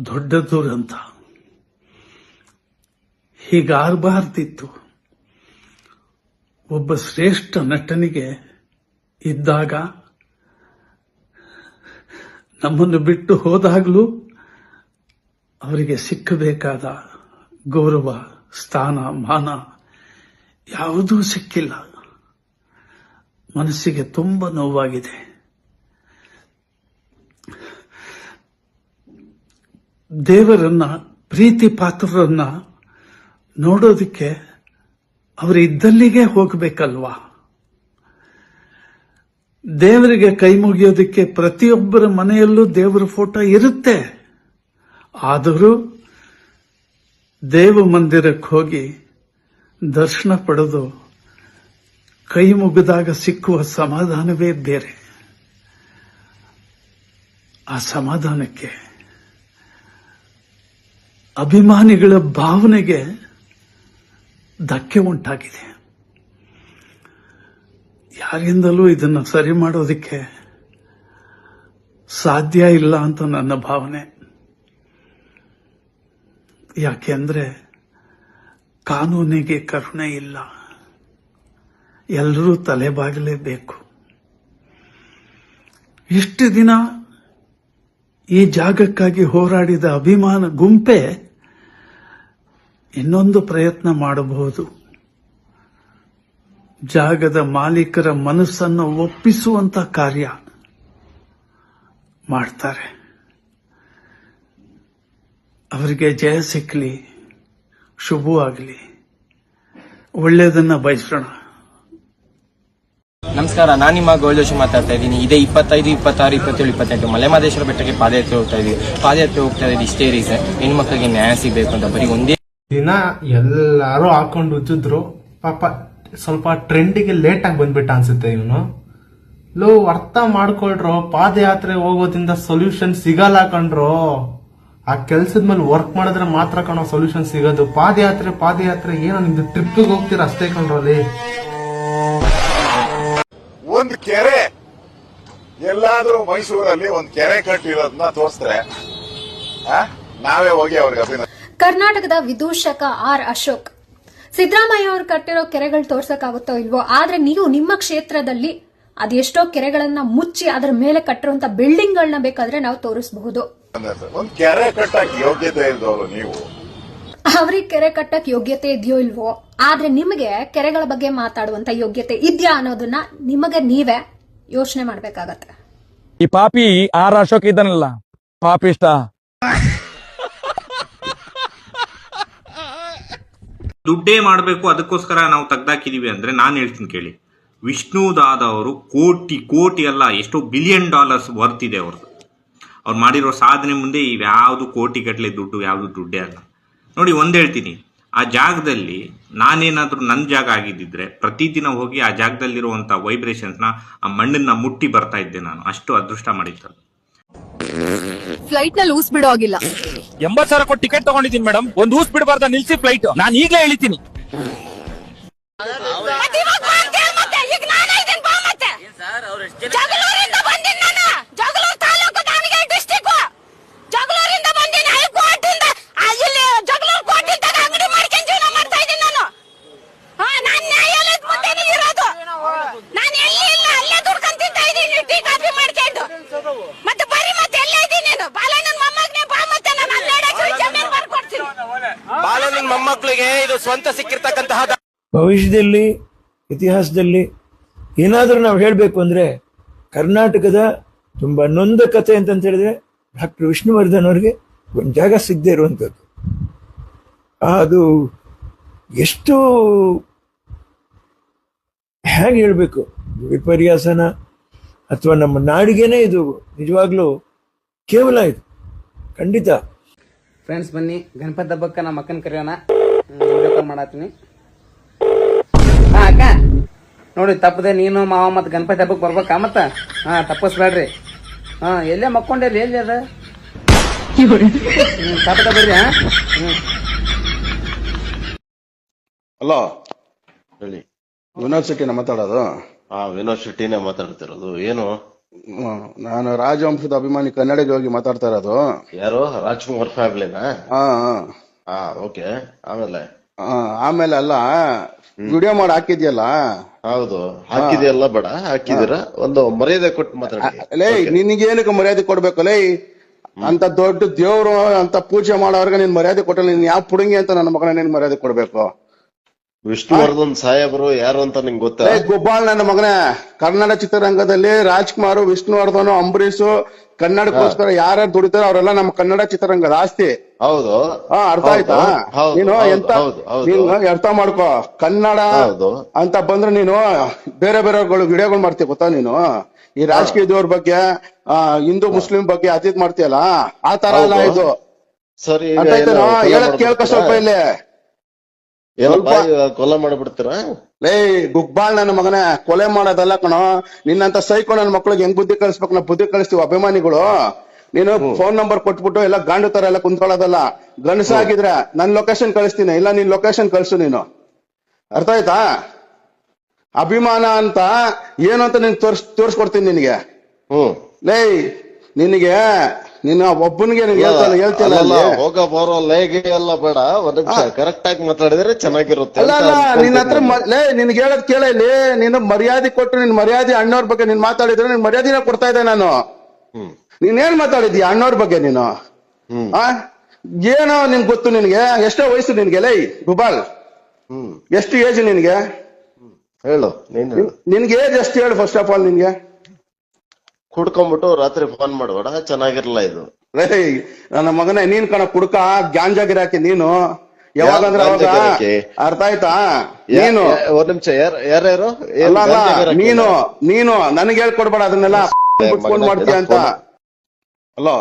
ದೊಡ್ಡ ದುರಂತ. ಹೀಗಾಗಬಾರ್ದಿತ್ತು. ಒಬ್ಬ ಶ್ರೇಷ್ಠ ನಟನಿಗೆ ಇದ್ದಾಗ ನಮ್ಮನ್ನು ಬಿಟ್ಟು ಹೋದಾಗಲೂ ಅವರಿಗೆ ಸಿಕ್ಕಬೇಕಾದ ಗೌರವ, ಸ್ಥಾನ, ಮಾನ ಯಾವುದೂ ಸಿಕ್ಕಿಲ್ಲ. ಮನಸ್ಸಿಗೆ ತುಂಬ ನೋವಾಗಿದೆ. ದೇವರನ್ನ, ಪ್ರೀತಿ ಪಾತ್ರರನ್ನ ನೋಡೋದಕ್ಕೆ ಅವರು ಇದ್ದಲ್ಲಿಗೆ ಹೋಗಬೇಕಲ್ವಾ? ದೇವರಿಗೆ ಕೈ ಮುಗಿಯೋದಕ್ಕೆ ಪ್ರತಿಯೊಬ್ಬರ ಮನೆಯಲ್ಲೂ ದೇವರ ಫೋಟೋ ಇರುತ್ತೆ. ಆದರೂ ದೇವ ಮಂದಿರಕ್ಕೆ ಹೋಗಿ ದರ್ಶನ ಪಡೆದು ಕೈ ಮುಗಿದಾಗ ಸಿಕ್ಕುವ ಸಮಾಧಾನವೇ ಬೇರೆ. ಆ ಸಮಾಧಾನಕ್ಕೆ ಅಭಿಮಾನಿಗಳ ಭಾವನೆಗೆ ಧಕ್ಕೆ ಉಂಟಾಗಿದೆ. ಯಾರಿಂದಲೂ ಇದನ್ನು ಸರಿ ಮಾಡೋದಕ್ಕೆ ಸಾಧ್ಯ ಇಲ್ಲ ಅಂತ ನನ್ನ ಭಾವನೆ. ಯಾಕೆಂದ್ರೆ ಕಾನೂನಿಗೆ ಕರುಣೆ ಇಲ್ಲ. ಎಲ್ಲರೂ ತಲೆಬಾಗಲೇಬೇಕು. ಇಷ್ಟು ದಿನ ಈ ಜಾಗಕ್ಕಾಗಿ ಹೋರಾಡಿದ ಅಭಿಮಾನ ಗುಂಪೆ ಇನ್ನೊಂದು ಪ್ರಯತ್ನ ಮಾಡಬಹುದು. ಜಾಗದ ಮಾಲೀಕರ ಮನಸ್ಸನ್ನು ಒಪ್ಪಿಸುವಂತ ಕಾರ್ಯ ಮಾಡ್ತಾರೆ. ಅವರಿಗೆ ಜಯ ಸಿಕ್ಕಲಿ, ಶುಭವಾಗಲಿ, ಒಳ್ಳೆಯದನ್ನ ಬಯಸೋಣ. ನಮಸ್ಕಾರ, ನಾನು ನಿಮ್ಮ ಗೋಲ್ಡ್ ಜೋಶಿ ಮಾತಾಡ್ತಾ ಇದ್ದೀನಿ. ಇದೇ 25, 26, 27, 28 ಮಲೆಮಹದೇಶ್ವರ ಬೆಟ್ಟಕ್ಕೆ ಪಾದಯಾತ್ರೆ ಹೋಗ್ತಾ ಇದೀವಿ. ಪಾದಯಾತ್ರೆ ಹೋಗ್ತಾ ಇದ್ದೀವಿ ಇಷ್ಟೇ ರೀಸನ್, ಹೆಣ್ಮಕ್ಳಿಗೆ ನ್ಯಾಯ ಸಿಗಬೇಕು ಅಂತ. ಬರೀ ಒಂದೇ ದಿನ ಎಲ್ಲಾರು ಹಾಕೊಂಡು ಉಜ್ಜಿದ್ರು. ಪಾಪ ಸ್ವಲ್ಪ ಟ್ರೆಂಡಿಗೆ ಲೇಟ್ ಆಗಿ ಬಂದ್ಬಿಟ್ಟ ಅನ್ಸುತ್ತೆ ಇವನು. ಅರ್ಥ ಮಾಡ್ಕೊಳ್ರು, ಪಾದಯಾತ್ರೆ ಹೋಗೋದ್ರಿಂದ ಸೊಲ್ಯೂಷನ್ ಸಿಗಲ್ಲ ಕಣ್ರು. ಆ ಕೆಲ್ಸದ ಮೇಲೆ ವರ್ಕ್ ಮಾಡಿದ್ರೆ ಮಾತ್ರ ಕಣೋ ಸೊಲ್ಯೂಷನ್ ಸಿಗೋದು. ಪಾದಯಾತ್ರೆ ಏನೋ ನಿಮ್ದು ಟ್ರಿಪ್ಗೆ ಹೋಗ್ತೀರಾ ಅಷ್ಟೇ ಕಣ್ರಲ್ಲಿ. ಒಂದು ಕೆರೆ ಎಲ್ಲಾದ್ರೂ ಮೈಸೂರಲ್ಲಿ ಒಂದು ಕೆರೆ ಕಟ್ಟಿರೋದನ್ನ ತೋರಿಸಿದ್ರೆ ನಾವೇ ಹೋಗಿ ಅವ್ರಿಗೆ ಅಭಿನಂದನೆ. ಕರ್ನಾಟಕದ ವಿದೂಷಕ ಆರ್ ಅಶೋಕ್, ಸಿದ್ದರಾಮಯ್ಯ ಅವರು ಕಟ್ಟಿರೋ ಕೆರೆಗಳು ತೋರ್ಸಕ್ಕಾಗುತ್ತೋ ಇಲ್ವೋ, ಆದ್ರೆ ನೀವು ನಿಮ್ಮ ಕ್ಷೇತ್ರದಲ್ಲಿ ಅದೆಷ್ಟೋ ಕೆರೆಗಳನ್ನ ಮುಚ್ಚಿ ಅದರ ಮೇಲೆ ಕಟ್ಟಿರುವಂತ ಬಿಲ್ಡಿಂಗ್ ಗಳನ್ನ ಬೇಕಾದ್ರೆ ನಾವು ತೋರಿಸಬಹುದು. ಒಂದು ಕೆರೆ ಕಟ್ಟಕ್ ಯೋಗ್ಯತೆ ಇದ್ದವರು ನೀವು. ಅವ್ರಿಗೆ ಕೆರೆ ಕಟ್ಟಕ್ ಯೋಗ್ಯತೆ ಇದೆಯೋ ಇಲ್ವೋ, ಆದ್ರೆ ನಿಮಗೆ ಕೆರೆಗಳ ಬಗ್ಗೆ ಮಾತಾಡುವಂತ ಯೋಗ್ಯತೆ ಇದೆಯಾ ಅನ್ನೋದನ್ನ ನಿಮಗೆ ನೀವೇ ಯೋಚನೆ ಮಾಡ್ಬೇಕಾಗತ್ತೆ. ಈ ಪಾಪಿ ಆರ್ ಅಶೋಕ್ ಇದ್ದಾನಲ್ಲ, ಪಾಪಿಷ್ಟ. ದುಡ್ಡೇ ಮಾಡಬೇಕು, ಅದಕ್ಕೋಸ್ಕರ ನಾವು ತೆಗ್ದಾಕಿದೀವಿ ಅಂದ್ರೆ ನಾನು ಹೇಳ್ತೀನಿ ಕೇಳಿ. ವಿಷ್ಣುದಾದ ಅವರು ಕೋಟಿ ಅಲ್ಲ, ಎಷ್ಟೋ $1 ಬಿಲಿಯನ್ ವರ್ತ್ ಇದೆ ಅವ್ರದ್ದು. ಅವ್ರು ಮಾಡಿರೋ ಸಾಧನೆ ಮುಂದೆ ಇವ್ಯಾವುದು ಕೋಟಿ ಗಟ್ಟಲೆ ದುಡ್ಡು ಯಾವುದು ದುಡ್ಡೇ ಅಲ್ಲ. ನೋಡಿ, ಒಂದ್ ಹೇಳ್ತೀನಿ, ಆ ಜಾಗದಲ್ಲಿ ನಾನೇನಾದ್ರೂ ನನ್ನ ಜಾಗ ಆಗಿದ್ದಿದ್ರೆ ಪ್ರತಿದಿನ ಹೋಗಿ ಆ ಜಾಗದಲ್ಲಿರುವಂತ ವೈಬ್ರೇಷನ್ಸ್ ನ, ಆ ಮಣ್ಣನ್ನ ಮುಟ್ಟಿ ಬರ್ತಾ ಇದ್ದೆ ನಾನು. ಅಷ್ಟು ಅದೃಷ್ಟ ಮಾಡಿತ್ತು. ಫ್ಲೈಟ್ ನಲ್ಲಿ ಊಸ್ ಬಿಡೋ ಆಗಿಲ್ಲ. 80,000 ಕೊಟ್ಟು ಟಿಕೆಟ್ ತಗೊಂಡಿದ್ದೀನಿ ಮೇಡಮ್. ಒಂದು ಊಸ್ ಬಿಡಬಾರ್ದ, ನಿಲ್ಸಿ ಫ್ಲೈಟ್. ನಾನು ಈಗಲೇ ಹೇಳಿದ್ದೀನಿ. ಮೊಮ್ಮಕ್ಕಳಿಗೆ ಇದು ಸ್ವಂತ ಸಿಕ್ಕಿರ್ತಕ್ಕಂತಹ ಭವಿಷ್ಯದಲ್ಲಿ, ಇತಿಹಾಸದಲ್ಲಿ ಏನಾದರೂ ನಾವು ಹೇಳಬೇಕು ಅಂದ್ರೆ ಕರ್ನಾಟಕದ ತುಂಬಾ ನೊಂದ ಕಥೆ ಅಂತ ಹೇಳಿದ್ರೆ ಡಾಕ್ಟರ್ ವಿಷ್ಣುವರ್ಧನ್ ಅವರಿಗೆ ಒಂದು ಜಾಗ ಸಿಗದೆ ಇರುವಂಥದ್ದು. ಅದು ಎಷ್ಟು ಹೇಗೆ ಹೇಳಬೇಕು, ವಿಪರ್ಯಾಸನ ಅಥವಾ ನಮ್ಮ ನಾಡಿಗೆನೇ ಇದು ನಿಜವಾಗ್ಲೂ ಕೇವಲ ಇದು ಖಂಡಿತ. ಫ್ರೆಂಡ್ಸ್, ಬನ್ನಿ ಗಣಪತಿ ಹಬ್ಬಕ್ಕೆ ನಮ್ಮ ಅಕ್ಕನ ಕರೆಯೋಣ. ವಿಡಿಯೋ ಕಾಲ್ ಮಾಡತ್ತೀನಿ. ಅಕ್ಕ ನೋಡಿ, ತಪ್ಪದೆ ನೀನು ಮಾವ ಮತ್ತೆ ಗಣಪತಿ ಹಬ್ಬಕ್ಕೆ ಬರ್ಬೇಕಾ? ಮತ್ತ ತಪ್ಪಿಸ್ಬೇಡ್ರಿ. ಎಲ್ಲೇ ಮಕ್ಕೊಂಡೇಲಿ, ಎಲ್ಲಿ ಅದ ತಪ್ಪದ ಬರ್ರಿ. ಹಲೋ, ಹೇಳಿ. ವಿನೋದ್ ಶೆಟ್ಟಿನ ಮಾತಾಡೋದು? ವಿನೋದ್ ಶೆಟ್ಟಿನೇ ಮಾತಾಡ್ತಿರೋದು. ಏನು ನಾನು ರಾಜವಂಶದ ಅಭಿಮಾನಿ ಕನ್ನಡಿಗೆ ಹೋಗಿ ಮಾತಾಡ್ತಾ ಇರೋದು. ಯಾರು ರಾಜ್ಕುಮಾರ್ ಫ್ಯಾಮಿಲಿನಾ? ಹಾ ಹಾ, ಓಕೆ. ಆಮೇಲೆ ಆಮೇಲೆ ಅಲ್ಲ, ವಿಡಿಯೋ ಮಾಡಿ ಹಾಕಿದ್ಯಲ್ಲ. ಹೌದು, ಹಾಕಿದೆಯಲ್ಲ ಬೇಡ, ಹಾಕಿದಿರ ಒಂದು ಮರ್ಯಾದೆ ಕೊಟ್ಟು ಮಾತಾಡಿ. ಲೇ, ನಿನಗೇನಕ್ಕೆ ಮರ್ಯಾದೆ ಕೊಡ್ಬೇಕು ಲೇ? ಅಂತ ದೊಡ್ಡ ದೇವ್ರು ಅಂತ ಪೂಜೆ ಮಾಡೋರ್ಗೆ ನೀನ್ ಮರ್ಯಾದೆ ಕೊಟ್ಟಲ್ಲ. ನೀನ್ ಯಾವ ಪುಡುಂಗಿ ಅಂತ ನನ್ನ ಮಗನ ನೀನ್ ಮರ್ಯಾದೆ ಕೊಡ್ಬೇಕು? ವಿಷ್ಣುವರ್ಧನ್ ಸಾಹೇಬರು ಯಾರು ಅಂತ ನಿಂಗೆ ಗೊತ್ತಾ? ಗುಬ್ಬಾಳ್ ನನ್ನ ಮಗನೇ, ಕನ್ನಡ ಚಿತ್ರರಂಗದಲ್ಲಿ ರಾಜ್ಕುಮಾರ್, ವಿಷ್ಣುವರ್ಧನ್, ಅಂಬರೀಷ್ ಕನ್ನಡಕ್ಕೋಸ್ಕರ ಯಾರ್ಯಾರು ದುಡಿತಾರೋ ಅವರೆಲ್ಲ ನಮ್ಮ ಕನ್ನಡ ಚಿತ್ರರಂಗದ ಆಸ್ತಿ. ಹೌದು. ಅರ್ಥ ಆಯ್ತಾ? ನೀನು ಎಂತ ನೀನು ಅರ್ಥ ಮಾಡ್ಕೋ. ಕನ್ನಡ ಅಂತ ಬಂದ್ರೆ ನೀನು ಬೇರೆ ಬೇರೆ ವಿಡಿಯೋಗಳು ಮಾಡ್ತೀಯ ಗೊತ್ತಾ? ನೀನು ಈ ರಾಜಕೀಯದವ್ರ ಬಗ್ಗೆ, ಹಿಂದೂ ಮುಸ್ಲಿಂ ಬಗ್ಗೆ ಅತೀತ್ ಮಾಡ್ತೀಯಲ್ಲ, ಆ ತರ ಅಲ್ಲ ಇದು. ಸರಿ, ಹೇಳಕ್ ಕೇಳ್ಕೊ ಸ್ವಲ್ಪ. ಇಲ್ಲಿ ಕೊಲೆ ಮಾಡ್ಬಿಡ್ತೀರಾ? ಲೇ ಗುಗ್ಬಾಳ್ ನನ್ನ ಮಗನೇ, ಕೊಲೆ ಮಾಡೋದಲ್ಲ ಕಣೋ. ನಿನ್ನಂತ ಸೈಕೋ ನನ್ನ ಮಕ್ಳಿಗೆ ಹೆಂಗ್ ಬುದ್ಧಿ ಕಲಿಸ್ಬೇಕು? ನಾವು ಬುದ್ಧಿ ಕಲಿಸ್ತೀವಿ ಅಭಿಮಾನಿಗಳು. ನೀನು ಫೋನ್ ನಂಬರ್ ಕೊಟ್ಬಿಟ್ಟು ಎಲ್ಲ ಗಾಂಡು ತರ ಎಲ್ಲ ಕುಂತ್ಕೊಳ್ಳೋದಲ್ಲ. ಗಂಡಸಾಗಿದ್ರೆ ನನ್ ಲೊಕೇಶನ್ ಕಳಿಸ್ತೀನಿ, ಇಲ್ಲ ನಿನ್ ಲೊಕೇಶನ್ ಕಳ್ಸು ನೀನು. ಅರ್ಥ ಆಯ್ತಾ? ಅಭಿಮಾನ ಅಂತ ಏನು ಅಂತ ನೀನ್ ತೋರ್ಸ್ಕೊಡ್ತೀನಿ ನಿನಗೆ. ಲೇ ನಿನಗೆ ನಿನ್ನ ಒಬ್ಬನಿಗೆ ಹೇಳ್ತಿಲ್ಲ. ಹೋಗ ಬರೋ ಲೇಗೆ ಎಲ್ಲ ಬೇಡ, ಒಂದ್ ನಿಮಿಷ ಕರೆಕ್ಟ್ ಆಗಿ ಮಾತಾಡಿದ್ರೆ ಚೆನ್ನಾಗಿರುತ್ತೆ. ಅಲ್ಲ ನಿನ್ನ ಹತ್ರ ಲೇ ನಿನ್ಗೆ ಹೇಳದ್ ಕೇಳ. ಇಲ್ಲಿ ನೀನು ಮರ್ಯಾದೆ ಕೊಟ್ಟು ನಿನ್ ಮರ್ಯಾದೆ ಅಣ್ಣವ್ರ ಬಗ್ಗೆ ನೀನ್ ಮಾತಾಡಿದ್ರೆ ನಿನ್ ಮರ್ಯಾದಿನ ಕೊಡ್ತಾ ಇದ್ದೆ ನಾನು. ನೀನೇನ್ ಮಾತಾಡಿದ್ಯಾ ಅಣ್ಣವ್ರ ಬಗ್ಗೆ ನೀನು? ಏನೋ ನಿನ್ ಗೊತ್ತು ನಿನ್ಗೆ? ಎಷ್ಟೋ ವಯಸ್ಸು ನಿನ್ಗೆ? ಲೈ ಗುಬಾಲ್, ಎಷ್ಟು ಏಜ್ ನಿನ್ಗೆ? ಹೇಳು. ನಿನ್ಗೆ ಏಜ್ ಎಷ್ಟು ಹೇಳು ಫಸ್ಟ್ ಆಫ್ ಆಲ್. ನಿನ್ಗೆ ಕುಡ್ಕೊಂಡ್ಬಿಟ್ಟು ರಾತ್ರಿ ಫೋನ್ ಮಾಡ್ಬೇಡ, ಚೆನ್ನಾಗಿರಲ್ಲ ಇದು. ನನ್ನ ಮಗನೇ, ನೀನ್ ಕಣ ಕುಡ್ಕ ಗ್ಯಾಂಜಾ ಗಿರಾಕಿ ನೀನು. ಯಾವಾಗಂದ್ರೆ ಅವಾಗ. ಅರ್ಥ ಆಯ್ತಾ? ನೀನು ಒಂದ್ ನಿಮಿಷ, ಯಾರ್ಯಾರು? ನೀನು ನನಗೆ ಹೇಳ್ಕೊಡ್ಬೇಡ ಅದನ್ನೆಲ್ಲ ಮಾಡ್ತೀಯ ಅಂತ. ಹಲೋ